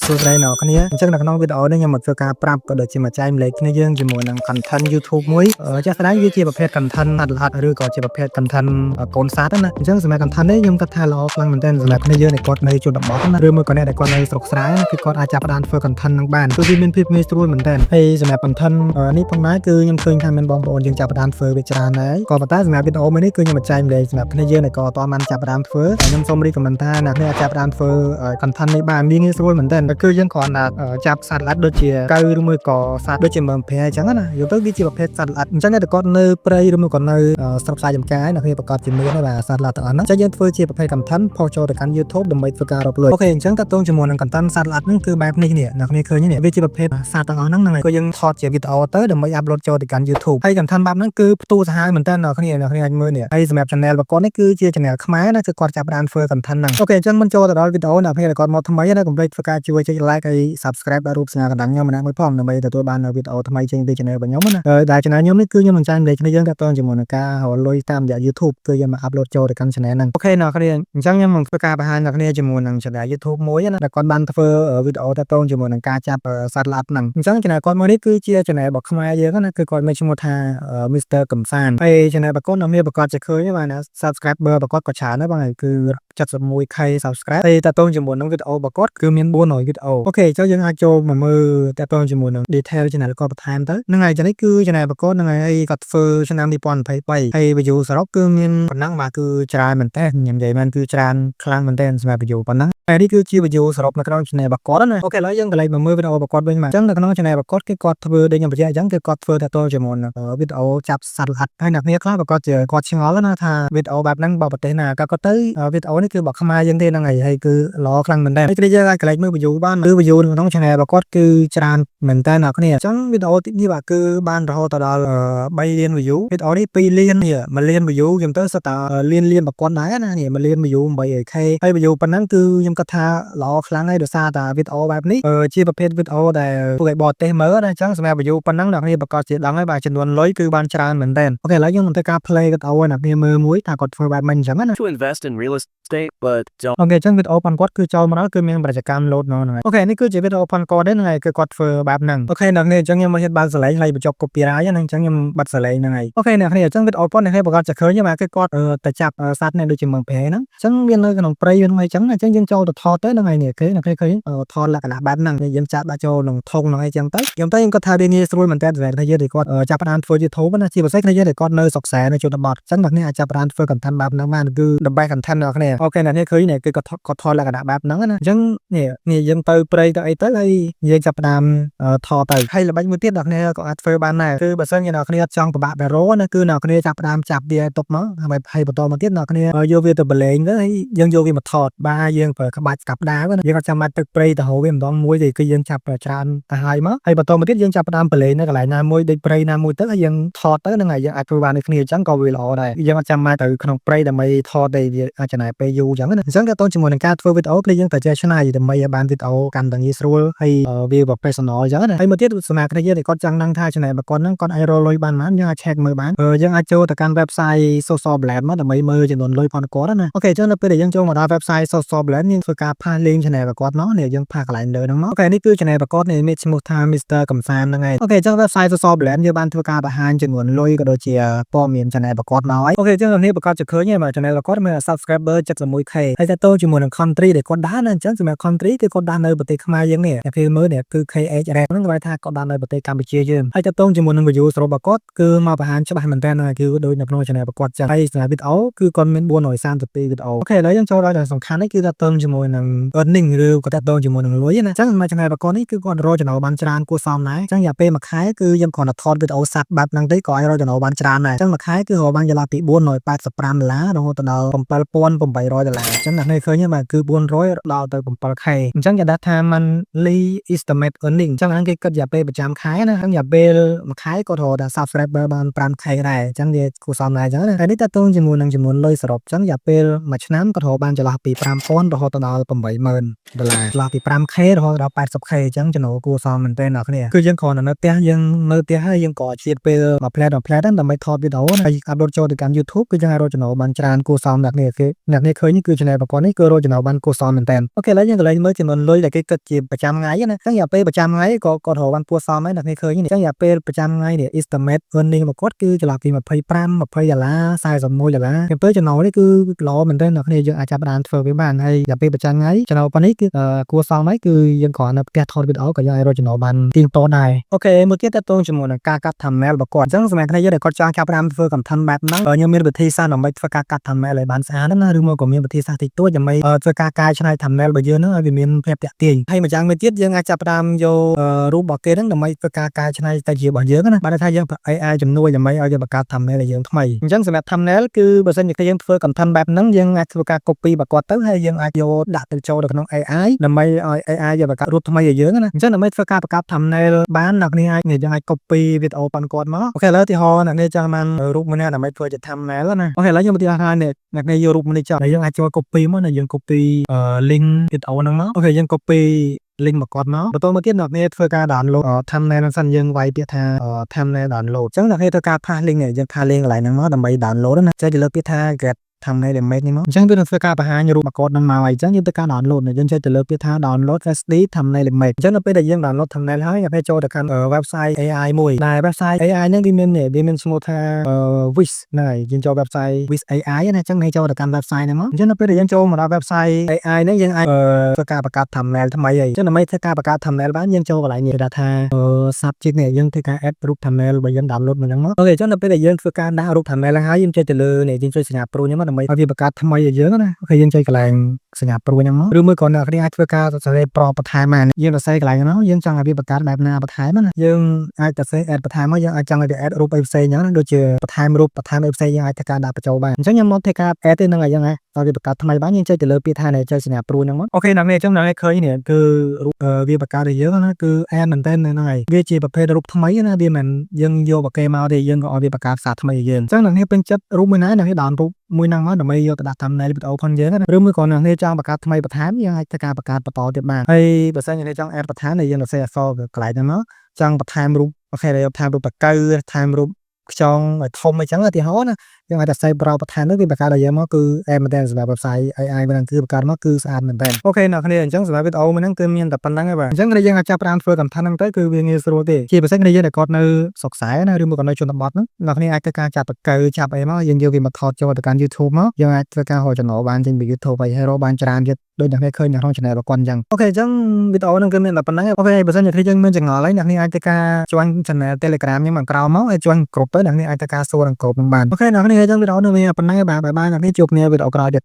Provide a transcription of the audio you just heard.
សួស្តីអ្នកគ្នាអញ្ចឹងនៅក្នុងវីដេអូនេះខ្ញុំមកធ្វើការប្រាប់ក៏ដូចជាមកចែកម្លែកគ្នាយើងជាមួយនឹង content YouTube មួយចាស់ស្ដែងវាជាប្រភេទ content អត់ល្អឬក៏ជាប្រភេទ content កូនសត្វណាអញ្ចឹងសម្រាប់ content នេះខ្ញុំគិតថាល្អខ្លាំងមែនទែនសម្រាប់គ្នាយើងដែលគាត់នៅជនបទណាឬមួយក៏អ្នកដែលគាត់នៅស្រុកស្រែគឺគាត់អាចចាប់ផ្ដើមធ្វើ content នឹងបានគឺវាមានភាពងាយស្រួលមែនទែនហើយសម្រាប់ content នេះផងដែរគឺខ្ញុំឃើញថាមានបងប្អូនយើងចាប់ផ្ដើមធ្វើវាច្រើនហើយក៏ប៉ុន្តែសម្រាប់វីដេអូមួយនេះគឺខ្ញុំមកចែកម្លែកសម្រាប់គ្នាយើងដែលក៏អត់ទាន់បានចាប់ផ្ដើមធ្វើខ្ញុំសូមរីកមែនថាអ្នកគ្នាអាចចាប់ផ្ដើមធ្វើ content នេះបានងាយស្រួលមែនទែនគឺយើងគ្រាន់តែចាប់សត្វល្អិតដូចជាកៅឬមួយក៏សត្វដូចជាមើមព្រៃអញ្ចឹងណាយកទៅវាជាប្រភេទសត្វល្អិតអញ្ចឹងតែគាត់នៅព្រៃឬមួយក៏នៅស្រុកខ្សែចំការអ្នកគ្នាប្រកាសជាមានហើយបាទសត្វល្អិតទាំងអស់ហ្នឹងអញ្ចឹងយើងធ្វើជាប្រភេទ content ផុសចូលទៅកាន់ YouTube ដើម្បីធ្វើការរកលុយអូខេអញ្ចឹងតើតើជាមួយនឹង content សត្វល្អិតហ្នឹងគឺបែបនេះអ្នកគ្នាឃើញនេះវាជាប្រភេទសត្វទាំងអស់ហ្នឹងហ្នឹងហើយក៏យើងថតជាវីដេអូទៅដើម្បី upload ចូលទៅកាន់ YouTube ហើយ content បែបហ្នឹងគឺផ្ទុះសាហាវមែនតើអ្នកគ្នាអាចមើលនេះហើយសម្រាប់ channel របស់គាត់នេះគឺជា channel ខ្មែរណាគឺគាត់ចាប់ផ្ដើមធ្វើ content ហ្នឹងអូខេអញ្ចឹងមិនចូលទៅដល់វីដេអូអ្នកគ្នាគាត់មកថ្មីណាកុំភ្លេចធ្វើការជួយចុច like ហើយ subscribe ដល់រូបសញ្ញាកណ្ដឹងខ្ញុំម្នាក់មួយផងដើម្បីទទួលបានវីដេអូថ្មីចេញពី channel របស់ខ្ញុំណាដែល channel ខ្ញុំនេះគឺខ្ញុំនឹងចែកម្លែកគ្នាយើងតទៅជាមួយនឹងការរកលុយតាមរយៈ YouTube គឺយើងមក upload ចូលទៅកាន់ channel ហ្នឹងអូខេអ្នកគ្នាអញ្ចឹងខ្ញុំនឹងធ្វើការបង្ហាញអ្នកគ្នាជាមួយនឹង channel YouTube មួយណាដែលគាត់បានធ្វើវីដេអូតទៅជាមួយនឹងការចាប់សត្វល្អិតហ្នឹងអញ្ចឹង channel គាត់មួយនេះគឺជា channel របស់ខ្មែរយើងណាគឺគាត់មានឈ្មោះថា Mr. កំសាន្តហើយ channel របស់គាត់នៅមានប្រកាសជាឃើញបាទណា subscriber របស់គាត់ក៏ច្រើនដែរបងគឺ 71k subscribe ហើយតទៅជាមួយនឹងវីដេអូរបស់គាត់គឺមាន400វីដេអូអូខេអញ្ចឹងយើងអាចចូលមកមើលតទៅជាមួយនឹង detail channel គាត់បន្ថែមទៅហ្នឹងហើយចានេះគឺ channel របស់គាត់ហ្នឹងហើយគាត់ធ្វើឆ្នាំ2023ហើយ view សរុបគឺមានប៉ុណ្ណឹងបាទគឺច្រើនមែនតើខ្ញុំនិយាយមែនគឺច្រើនខ្លាំងមែនតើសម្រាប់ view ប៉ុណ្ណឹងហើយនេះគឺជា view សរុបនៅក្នុង channel របស់គាត់ណាអូខេឥឡូវយើងកន្លែងមកមើលវីដេអូរបស់គាត់វិញបាទអញ្ចឹងនៅក្នុង channel របស់គាត់គឺគាត់ធ្វើដូចខ្ញុំបញ្ជាក់អញ្ចឹងគឺគាត់ធ្វើតទៅជាមួយនឹងវីដេអូចាប់សត្វល្អិតហើយអ្នកគ្នាខ្លះប្រកាសជាគាត់ឆ្ងល់ណាថាវីដេអូបែបហ្នឹងបើប្រទេសណាគាត់ទៅវីដេអូនេះគឺបើខ្មែរយើងទេហ្នឹងហើយគឺល្អខ្លាំងមែនតើហើយយើងអាចកន្លែងមើល view បានគឺ view នៅក្នុង channel របស់គាត់គឺច្រើនមែនតើអ្នកគ្នាអញ្ចឹងវីដេអូនេះបាទគឺបានរហូតដល់3លាន view វីដេអូនេះ2លាននេះ1លាន view ខ្ញុំទៅសិតតែលានរបស់គាត់ដែរណានេះ1លាន view 8k ហើយ view ប៉ុណ្ណឹងគឺខ្ញុំគិតថាល្អខ្លាំងហើយដោយសារតែវីដេអូបែបនេះជាប្រភេទវីដេអូដែលពួកឯបរទេសមើលណាអញ្ចឹងសម្រាប់ view ប៉ុណ្ណឹងអ្នកគ្នាប្រកាសជាដឹងហើយបាទចំនួនលុយគឺបានច្រើនមែនតើអូខេឥឡូវខ្ញុំនឹងធ្វើការ play វីដេអូឲ្យអ្នកគ្នាមើលមួយថាគាត់ធ្វើបែបម៉េចអញ្ចឹងណា To invest in real estate but don't អូខេអញ្ចឹងវីដេអូប៉ុនគាត់គឺចូលមកដល់គឺមានប្រជាកម្ម load ហ្នឹងហើយអូខេនេះគឺជាវីដេអូប៉ុនគាត់ទេហ្នឹងហើយគឺគាត់ធ្វើបែបហ្នឹងអូខេអ្នកគ្នាអញ្ចឹងខ្ញុំមកហ៊ានបើកសលេងហើយបញ្ចប់ copyright ហ្នឹងអញ្ចឹងខ្ញុំបាត់សលេងហ្នឹងហើយអូខេអ្នកគ្នាអញ្ចឹងវីដេអូប៉ុនអ្នកគ្នាប្រកាសจะឃើញបាទគឺគាត់ទៅចាប់សត្វនេះដូចជាមើមព្រៃហ្នឹងអញ្ចឹងវានៅក្នុងព្រៃវាហ្នឹងអញ្ចឹងយើងចូលទៅថតទៅហ្នឹងហើយនេះគេអ្នកគ្នាឃើញថតលក្ខណៈបែបហ្នឹងយើងចាប់ដាក់ចូលក្នុងធុងហ្នឹងអីចឹងទៅខ្ញុំគាត់ថាវាងាយស្រួលមែនតើសម្រាប់គ្នាយើងគាត់ចាប់ផ្ដើមធ្វើ YouTube ណាជាពិសេសគ្នាយើងគាត់នៅស្រុកស្រែនៅជនបទអញ្ចឹងអ្នកគ្នាអាចចាប់ផ្ដើមធ្វើ content បែបហ្នឹងបានគឺ the best content អ្នកគ្នាអូខេអ្នកគ្នាឃើញនេះគឺគាត់ថតលក្ខណៈបែបហ្នឹងណាអញ្ចឹងនេះយើងទៅព្រៃទៅអីទៅហើយយើងចាប់ផ្ដើមថតទៅហើយល្បិចមួយទៀតអ្នកគ្នាក៏អាចធ្វើបានដែរគឺបើសិនជាអ្នកគ្នាចង់ប្របាក់បេរ៉ូណាគឺអ្នកគ្នាចាប់ផ្ដើមចាប់វាឲ្យទុកមកហើយបន្តមកទៀតអ្នកគ្នាយកវាទៅបលែងទៅហើយយើងយកវាមកថតបាទយើងប្រើក្បាច់ស្កាប់ដាវណាយើងអត់ចាំបាច់ទឹកព្រៃទៅហៅវាម្ដងមួយទេគឺយើងចាប់ច្រើនទៅហើយមកហើយបន្តមកទៀតយើងចាប់ផ្ដើមបលែងនៅកន្លែងណាមួយដូចព្រៃណាមួយទៅហើយយើងថតទៅហ្នឹងហើយយើងអាចធ្វើបានដូចគ្នាអញ្ចឹងក៏វាល្អដែរយើងអត់ចាំបាច់ទៅក្នុងព្រៃដើម្បីថតទេវាអាចចំណាយពេលយូរអញ្ចឹងណាអញ្ចឹងតើតជាមួយនឹងការធ្វើវីដេអូគឺយើងតែចេះឆ្នៃដើម្បីឲ្យបានវីដេអូកាន់តែងាយស្រួលហើយវា professional អញ្ចឹងណាហើយមួយទៀតសម្រាប់គ្នាយើងគាត់ចង់ដឹងថា channel របស់គាត់ហ្នឹងគាត់អាចរកលុយបានប៉ុន្មានយើងអាច check មើលបានយើងអាចចូលទៅកាន់ website Social Blend មកដើម្បីមើលចំនួនលុយផងគាត់ណាអូខេអញ្ចឹងនៅពេលដែលយើងចូលមកដល់ website Social Blend យើងធ្វើការផាស link channel របស់គាត់មកនេះយើងផាសកន្លែងលើហ្នឹងមកអូខេនេះគឺ channel របស់គាត់នេះមានឈ្មោះថា Mr. កំសាន្តហ្នឹងហើយអូខេអញ្ចឹង website Social Blend យើងបានធ្វើការបង្ហាញចំនួនលុយក៏ដូចជាព័ត៌មាន channel របស់គាត់មកហើយអូខេអញ្ចឹងនេះប្រកាសជាឃើញហើយបាទ channel របស់គាត់មាន subscriber 71k ហើយតើតជាមួយនឹង country ដែលគាត់ដើរណាអញ្ចឹងសម្រាប់ country គឺគាត់ដើរនៅប្រទេសខ្មែរយើងនេះតែពេលមើលនេះគឺ KH Rap ហ្នឹងគាត់ថាគាត់ដើរនៅប្រទេសកម្ពុជាយើងហើយតើតជាមួយនឹង view សរុបរបស់គាត់គឺមកបង្ហាញច្បាស់មែនតើគឺដូចនៅក្នុង channel របស់គាត់ចឹងហើយសម្រាប់វីដេអូគឺគាត់មាន432វីដេអូអូខេឥឡូវយើងចូលដល់សំខាន់នេះគឺតើជាមួយនឹង earning ឬក៏តើជាមួយនឹងលុយណាអញ្ចឹងសម្រាប់ channel របស់គាត់នេះគឺគាត់រកចំណូលបានច្រើនគួរសមដែរអញ្ចឹងរយៈពេលមួយខែគឺយើងគ្រាន់តែថតវីដេអូសัตว์បែបហ្នឹងទេក៏អាចរកចំណូលបានច្រើនដែរអញ្ចឹងមួយខែគឺរកបានចន្លោះពី$485រហូតដល់$7,800អញ្ចឹងអ្នកនេះឃើញបាទគឺ400ដល់ទៅ 7k អញ្ចឹងគេដាក់ថា monthly estimate earning អញ្ចឹងហ្នឹងគេគិតរយៈពេលប្រចាំខែណាអញ្ចឹងរយៈពេលមួយខែគាត់រកតែ subscriber បាន 5k ដែរអញ្ចឹងវាគួរសមដែរអញ្ចឹងណាហើយនេះតើតជាមួយនឹងចំនួនលុយសរុបអញ្ចឹងរយៈពេលមួយឆ្នាំគាត់រកបានចន្លោះពី5,000រហូតដល់$80,000ចន្លោះពី 5k រហូតដល់ 80k អញ្ចឹងចំណូលគួរសមមែនទែនអ្នកគ្នាគឺយើងគ្រាន់តែនៅផ្ទះយើងនៅផ្ទះហើយយើងក៏ជាតិពេលមួយផ្លែតហ្នឹងដើម្បីថតវីដេអូហើយ upload ចូលទៅកាន់ YouTube គឺយើងអាចរកចំណូលបានច្រើនគួរសមអ្នកគ្នា ឃើញនេះគឺ channel ប្រព័ន្ធនេះគឺរកចំណូលបានកួរសមមែនតើអូខេឥឡូវយើងក៏លេងមើលចំនួនលុយដែលគេគិតជាប្រចាំថ្ងៃណាអញ្ចឹងរយៈពេលប្រចាំថ្ងៃក៏គាត់រកបានគួរសមហើយអ្នកគ្នាឃើញនេះអញ្ចឹងរយៈពេលប្រចាំថ្ងៃនេះ estimate earning របស់គាត់គឺចន្លោះពី25 $20 $41ទៅចំណូលនេះគឺល្អមែនតើអ្នកគ្នាយើងអាចចាប់បានធ្វើវាបានហើយរយៈពេលប្រចាំថ្ងៃចំណូលប៉ុណ្នេះគឺគួរសមហើយគឺយើងគ្រាន់តែផ្ទះថតវីដេអូក៏យើងអាចរកចំណូលបានទៀងទាត់ដែរអូខេមួយទៀតតើតើជាមួយនឹងការកាត់ thumbnail របស់គាត់អញ្ចឹងសម្រាប់គ្នាយើងដែលគាត់ចង់ចាប់បានធ្វើ content បែបហ្នឹងខ្ញុំមានវិធីសាស្ត្រដើម្បីធ្វើការកាត់ thumbnail ឲ្យបានស្អាតណាឬមកក៏មានវិធីសាស្ត្រតិចតួចដើម្បីធ្វើការកែច្នៃ thumbnail របស់យើងហ្នឹងឲ្យវាមានភាពទាក់ទាញហើយម្យ៉ាងមួយទៀតយើងអាចចាប់ផ្ដើមយករូបរបស់គេហ្នឹងដើម្បីធ្វើការកែច្នៃទៅជារបស់យើងណាបានថាយើង AI ជំនួយដើម្បីឲ្យយើងបង្កើត thumbnail ឲ្យយើងថ្មីអញ្ចឹងសម្រាប់ thumbnail គឺបើសិនជាយើងធ្វើ content បែបហ្នឹងយើងអាចធ្វើការ copy របស់គាត់ទៅហើយយើងអាចយកដាក់ទៅចូលទៅក្នុង AI ដើម្បីឲ្យ AI យកបង្កើតរូបថ្មីឲ្យយើងណាអញ្ចឹងដើម្បីធ្វើការបង្កើត thumbnail បានអ្នកនាងអាច copy វីដេអូប៉ុនគាត់មកអូខេឥឡូវឧទាហរណ៍អ្នកនាងចង់បានរូបមួយណាដើម្បីធ្វើជា thumbnail ណាអូខេឥឡូវខ្ញុំឧទាហរណ៍ថាអ្នកនាងយករូបមួយនេះចុះហើយយើងអាចចូល copy មកណាយើង copy link វីដេអូហ្នឹងមកអូខេយើង copy link មកគាត់មកបន្តមកទៀតអ្នកនាងធ្វើការ download thumbnail ហ្នឹងសិនយើងវាយពាក្យថា thumbnail download អញ្ចឹងអ្នកនាងធ្វើការ pass link នេះយើង pass link កន្លែងហ្នឹងមកដើម្បី download ណាចេះទៅលើពាក្យថា get thumbnail image នេះមកអញ្ចឹងវានឹងធ្វើការបង្ហាញរូបមកគាត់ហ្នឹងមកហើយអញ្ចឹងយើងទៅការ download យើងចេះទៅលើពាក្យថា download SD thumbnail image អញ្ចឹងនៅពេលដែលយើង download thumbnail ហើយយើងចូលទៅកាន់ website AI មួយដែល website AI ហ្នឹងវាមានឈ្មោះថា Wish ហ្នឹងហើយយើងចូល website Wish AI ណាអញ្ចឹងយើងចូលទៅកាន់ website ហ្នឹងមកអញ្ចឹងនៅពេលដែលយើងចូលមកដល់ website AI ហ្នឹងយើងអាចធ្វើការបង្កើត thumbnail ថ្មីហើយអញ្ចឹងដើម្បីធ្វើការបង្កើត thumbnail បានយើងចូលកន្លែងនេះគេថា subject នេះយើងធ្វើការ add រូប thumbnail របស់យើង download មកហ្នឹងមកអូខេអញ្ចឹងនៅពេលដែលយើងធ្វើការដាក់រូប thumbnail ហ្នឹងហើយយើងចេះទៅលើនេះយើងចុចសញ្ញាព្រួយហ្នឹងមកដើម្បីឲ្យវាបង្កើតថ្មីឲ្យយើងណាអូខេយើងចុចកន្លែងសញ្ញាព្រួយហ្នឹងមកឬមួយក៏អ្នកគ្នាអាចធ្វើការសរសេរប្របន្ថែមបានយើងសរសេរកន្លែងហ្នឹងយើងចង់ឲ្យវាបង្កើតបែបណាបន្ថែមណាយើងអាចសរសេរ add បន្ថែមមកយើងអាចចង់ឲ្យវា add រូបអីផ្សេងហ្នឹងដូចជាបន្ថែមរូបបន្ថែមអីផ្សេងយើងអាចធ្វើការដាក់បញ្ចូលបានអញ្ចឹងខ្ញុំមកធ្វើការ add ទេហ្នឹងហើយយើងឲ្យវាបង្កើតថ្មីបានយើងចុចទៅលើពាក្យថាចុចសញ្ញាព្រួយហ្នឹងមកអូខេអ្នកនេះអញ្ចឹងអ្នកនេះឃើញនេះគឺវាបង្កើតឲ្យយើងណាគឺ add មែនតើហ្នឹងហើយវាជាប្រភេទរូបថ្មីណាវាមិនយើងយកបកគេមកទេយើងក៏ឲ្យវាបង្កើតសារថ្មីឲ្យយើងអញ្ចឹងអ្នកនេះពេញចិត្តរូបមួយណាអ្នកនេះដោនរូបមួយហ្នឹងមកដើម្បីយកទៅដាក់ thumbnail វីដេអូផងយើងណាឬមួយក៏អ្នកនេះចង់បង្កើតថ្មីបន្ថែមយើងអាចធ្វើការបង្កើតបន្តទៀតបានហើយបើសិនជាអ្នកចង់ add បន្ថែមយើងសរសេរអក្សរកន្លែងហ្នឹងមកចង់បន្ថែមរូបអូខេយើងបន្ថែមរូបតកៅបន្ថែមរូបខ្យងឲ្យធំអីចឹងឧទាហរណ៍ណាយើងអាចតែសេប្រោបន្ថែមទៅវាបង្កើតឲ្យយើងមកគឺអែមមែនតើសម្រាប់ website AI ហ្នឹងគឺបង្កើតមកគឺស្អាតមែនតើអូខេអ្នកគ្នាអញ្ចឹងសម្រាប់វីដេអូមួយហ្នឹងគឺមានតែប៉ុណ្្នឹងហើយបាទអញ្ចឹងយើងអាចចាប់ផ្ដើមធ្វើ content ហ្នឹងទៅគឺវាងាយស្រួលទេជាពិសេសគ្នាយើងដែលគាត់នៅស្រុកខ្សែណាឬមួយក៏នៅជនបទហ្នឹងអ្នកគ្នាអាចធ្វើការចាប់តកៅចាប់អីមកយើងយកវាមកថតចូលទៅកាន់ YouTube មកយើងអាចធ្វើការរកចំណូលបានចេញពី YouTube ហើយរកបានច្រើនទៀតដូចអ្នកគ្នាឃើញនៅក្នុង channel របស់គាត់អញ្ចឹងអូខេអញ្ចឹងវីដេអូហ្នឹងគឺមានតែប៉ុណ្្នឹងអូខេបើសិនជាយើងមានចង្អល់ហើយអ្នកគ្នាអាចធ្វើការ join channel Telegram ខ្ញុំមកក្រោមមកហើយ join group ទៅអ្នកគ្នាអាចធ្វើការសួរនឹង group នឹងបានអូខេអ្នកគ្នាអញ្ចឹងវីដេអូនេះមានប៉ុណ្្នឹងហើយបាទបាយបាយអ្នកគ្នាជួបគ្នាវីដេអូក្រោយទៀត